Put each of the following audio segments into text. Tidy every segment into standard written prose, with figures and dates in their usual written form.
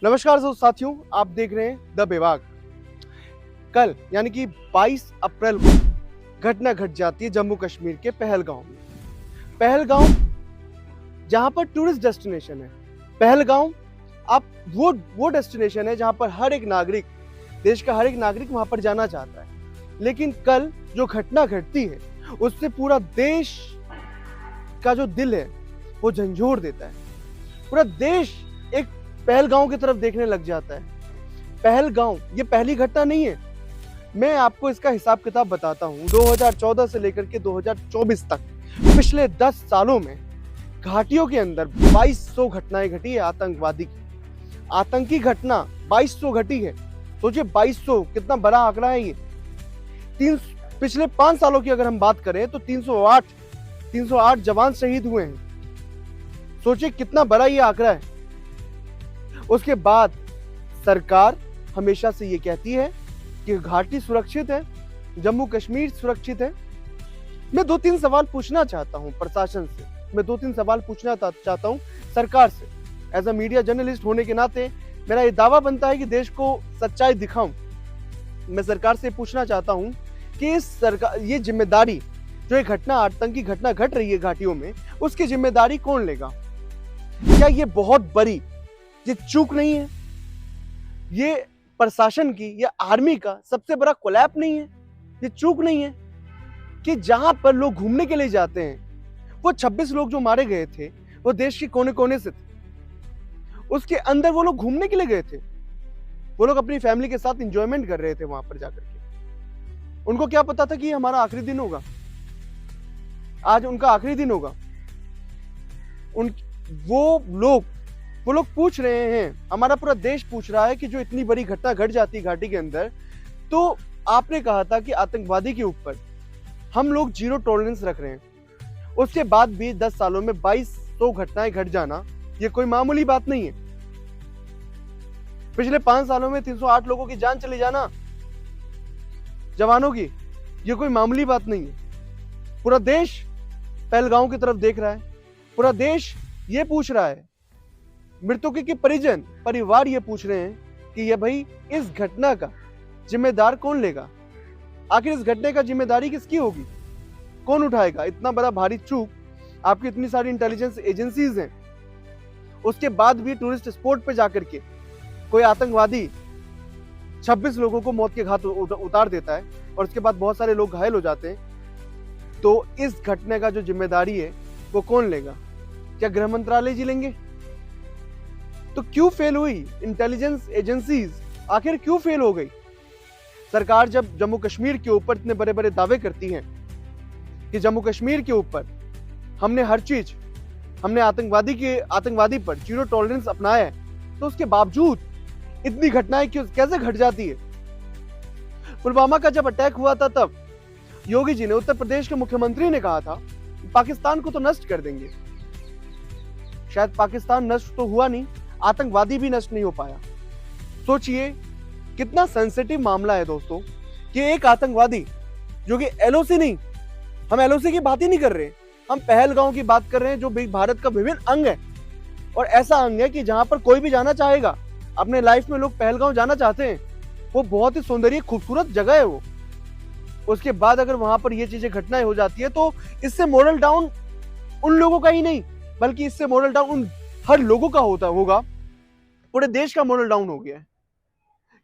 नमस्कार साथियों, आप देख रहे हैं द विभाग। कल यानी कि 22 अप्रैल को घटना घट जाती है जम्मू कश्मीर के पहलगांव में। पहलगांव जहां पर टूरिस्ट डेस्टिनेशन है। पहलगांव आप वो डेस्टिनेशन है जहां पर हर एक नागरिक, देश का हर एक नागरिक वहां पर जाना चाहता है। लेकिन कल जो घटना घटती है उससे पूरा देश का जो दिल है वो झंझोर देता है। पूरा देश एक पहलगांव की तरफ देखने लग जाता है। पहलगांव ये पहली घटना नहीं है। मैं आपको इसका हिसाब किताब बताता हूँ। 2014 से लेकर के 2024 तक पिछले 10 सालों में घाटियों के अंदर 2200 घटनाएं घटी है आतंकवादी की। आतंकी घटना 2200 घटी है। सोचिए 2200 कितना बड़ा आंकड़ा है ये। पिछले 5 सालों की अगर हम बात करें तो 308 जवान शहीद हुए हैं। सोचिए कितना बड़ा ये आंकड़ा है। उसके बाद सरकार हमेशा से ये कहती है कि घाटी सुरक्षित है, जम्मू कश्मीर सुरक्षित है। मैं 2-3 सवाल पूछना चाहता हूं प्रशासन से, मैं 2-3 सवाल पूछना चाहता हूं सरकार से। एज अ मीडिया जर्नलिस्ट होने के नाते मेरा ये दावा बनता है कि देश को सच्चाई दिखाऊं। मैं सरकार से पूछना चाहता हूं कि ये जिम्मेदारी, जो एक आतंकी घटना घट रही है घाटियों में, उसकी जिम्मेदारी कौन लेगा? क्या ये बहुत बड़ी ये चूक नहीं है? ये प्रशासन की या आर्मी का सबसे बड़ा कोलैप नहीं है? ये चूक नहीं है कि जहां पर लोग घूमने के लिए जाते हैं, वो 26 लोग जो मारे गए थे वो देश के कोने कोने से थे। उसके अंदर वो लोग घूमने के लिए गए थे। वो लोग अपनी फैमिली के साथ एंजॉयमेंट कर रहे थे वहां पर जाकर के। उनको क्या पता था कि ये हमारा आखिरी दिन होगा, आज उनका आखिरी दिन होगा। वो लोग पूछ रहे हैं, हमारा पूरा देश पूछ रहा है कि जो इतनी बड़ी घटना घट जाती है घाटी के अंदर, तो आपने कहा था कि आतंकवादी के ऊपर हम लोग जीरो टॉलरेंस रख रहे हैं। उसके बाद भी 10 सालों में 2200 घटनाएं घट जाना ये कोई मामूली बात नहीं है। पिछले 5 सालों में 308 लोगों की जान चली जाना, जवानों की, ये कोई मामूली बात नहीं है। पूरा देश पहलगांव की तरफ देख रहा है। पूरा देश ये पूछ रहा है, मृतकों के परिवार ये पूछ रहे हैं कि ये भाई इस घटना का जिम्मेदार कौन लेगा? आखिर इस घटने का जिम्मेदारी किसकी होगी? कौन उठाएगा? इतना बड़ा भारी चूक, आपकी इतनी सारी इंटेलिजेंस एजेंसीज हैं, उसके बाद भी टूरिस्ट स्पॉट पे जाकर के कोई आतंकवादी 26 लोगों को मौत के घाट उतार देता है और उसके बाद बहुत सारे लोग घायल हो जाते हैं। तो इस घटने का जो जिम्मेदारी है वो कौन लेगा? क्या गृह मंत्रालय जी लेंगे? तो क्यों फेल हुई इंटेलिजेंस एजेंसीज? आखिर क्यों फेल हो गई? सरकार जब जम्मू कश्मीर के ऊपर इतने बड़े बड़े दावे करती हैं कि जम्मू कश्मीर के ऊपर हमने हर चीज, हमने आतंकवादी पर जीरो टॉलरेंस अपनाया है, तो उसके बावजूद इतनी घटनाएं कैसे घट जाती है? पुलवामा का जब अटैक हुआ था तब योगी जी ने, उत्तर प्रदेश के मुख्यमंत्री ने कहा था पाकिस्तान को तो नष्ट कर देंगे। शायद पाकिस्तान नष्ट तो हुआ नहीं, आतंकवादी भी नष्ट नहीं हो पाया। सोचिए कितना सेंसिटिव मामला है दोस्तों कि एक आतंकवादी, जो कि एलओसी नहीं, हम एलओसी की बात ही नहीं कर रहे, हम पहलगांव की बात कर रहे हैं, जो भारत का विभिन्न अंग है और ऐसा अंग है कि जहां पर कोई भी जाना चाहेगा अपने लाइफ में, लोग पहलगांव जाना चाहते हैं। वो बहुत ही सौंदर्य खूबसूरत जगह है वो। उसके बाद अगर वहां पर ये चीजें घटनाएं हो जाती है तो इससे मोरल डाउन उन लोगों का ही नहीं, बल्कि इससे मोरल डाउन उन हर लोगों का होगा। पूरे देश का मोरल डाउन हो गया है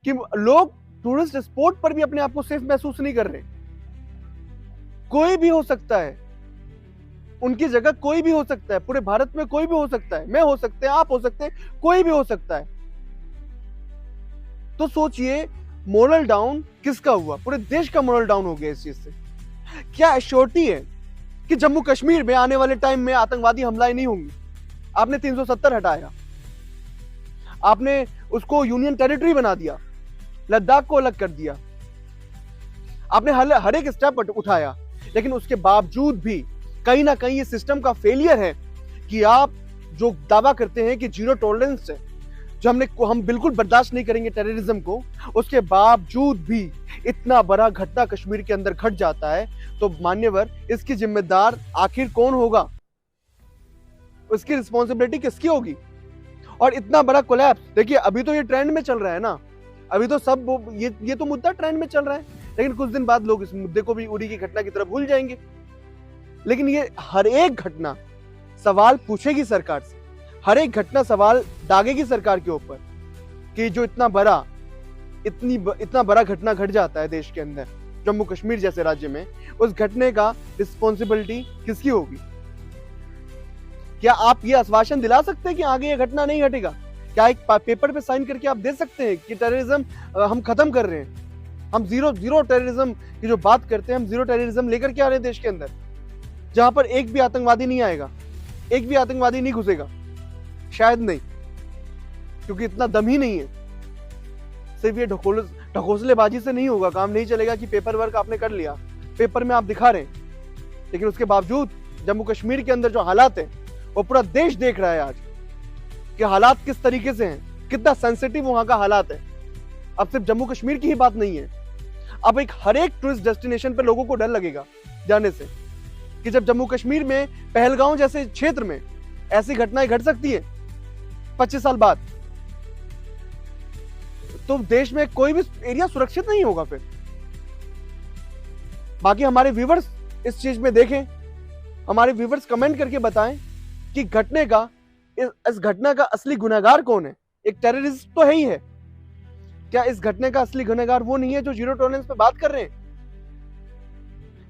कि लोग टूरिस्ट स्पॉट पर भी अपने आप को सेफ महसूस नहीं कर रहे। कोई भी हो सकता है, उनकी जगह कोई भी हो सकता है, पूरे भारत में कोई भी हो सकता है, मैं हो सकते हैं, आप हो सकते हैं, कोई भी हो सकता है। तो सोचिए मोरल डाउन किसका हुआ? पूरे देश का मोरल डाउन हो गया इस चीज से। क्या एश्योरिटी है कि जम्मू कश्मीर में आने वाले टाइम में आतंकवादी हमलाएं नहीं होंगी? आपने 370 हटाया, आपने उसको यूनियन टेरिटरी बना दिया, लद्दाख को अलग कर दिया, आपने हर एक स्टेप उठाया, लेकिन उसके बावजूद भी कहीं ना कहीं ये सिस्टम का फेलियर है कि आप जो दावा करते हैं कि जीरो टॉलरेंस है, जो हम बिल्कुल बर्दाश्त नहीं करेंगे टेररिज्म को, उसके बावजूद भी इतना बड़ा घटना कश्मीर के अंदर घट जाता है। तो मान्यवर, इसकी जिम्मेदार आखिर कौन होगा? उसकी रिस्पॉन्सिबिलिटी किसकी होगी? और इतना बड़ा कोलैप्स, देखिए अभी तो ये ट्रेंड में चल रहा है ना, अभी तो सब ये तो मुद्दा ट्रेंड में चल रहा है, लेकिन कुछ दिन बाद लोग इस मुद्दे को भी, उरी की घटना की तरफ भूल जाएंगे। लेकिन ये हर एक घटना सवाल पूछेगी सरकार से, हर एक घटना सवाल दागेगी सरकार के ऊपर कि जो इतना बड़ा घटना घट जाता है देश के अंदर, जम्मू कश्मीर जैसे राज्य में, उस घटने का रिस्पॉन्सिबिलिटी किसकी होगी? क्या आप ये आश्वासन दिला सकते हैं कि आगे ये घटना नहीं घटेगा? क्या एक पेपर पे साइन करके आप दे सकते हैं कि टेररिज्म हम खत्म कर रहे हैं, हम जीरो टेररिज्म की जो बात करते हैं, हम जीरो टेररिज्म लेकर के आ रहे हैं देश के अंदर, जहां पर एक भी आतंकवादी नहीं आएगा, एक भी आतंकवादी नहीं घुसेगा? शायद नहीं, क्योंकि इतना दम ही नहीं है। सिर्फ ये ढकोसलेबाजी से नहीं होगा, काम नहीं चलेगा कि पेपर वर्क आपने कर लिया, पेपर में आप दिखा रहे हैं, लेकिन उसके बावजूद जम्मू कश्मीर के अंदर जो हालात है वो पूरा देश देख रहा है आज कि हालात किस तरीके से हैं, कितना सेंसिटिव वहां का हालात है। अब सिर्फ जम्मू कश्मीर की ही बात नहीं है, अब हर एक टूरिस्ट डेस्टिनेशन पे लोगों को डर लगेगा जाने से कि जब जम्मू कश्मीर में पहलगांव जैसे क्षेत्र में ऐसी घटनाएं घट सकती है 25 साल बाद, तो देश में कोई भी एरिया सुरक्षित नहीं होगा फिर। बाकी हमारे व्यूवर्स इस चीज में देखें, हमारे व्यूवर्स कमेंट करके बताएं कि इस घटना का असली गुनहगार कौन है? एक टेररिस्ट तो है ही है, क्या इस घटने का असली गुनहगार वो नहीं है जो जीरो टॉलरेंस पे बात कर रहे हैं?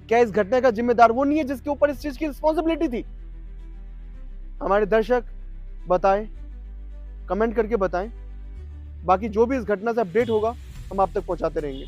क्या इस घटने का जिम्मेदार वो नहीं है जिसके ऊपर इस चीज की रिस्पॉन्सिबिलिटी थी? हमारे दर्शक बताएं, कमेंट करके बताएं। बाकी जो भी इस घटना से अपडेट होगा हम आप तक पहुंचाते रहेंगे।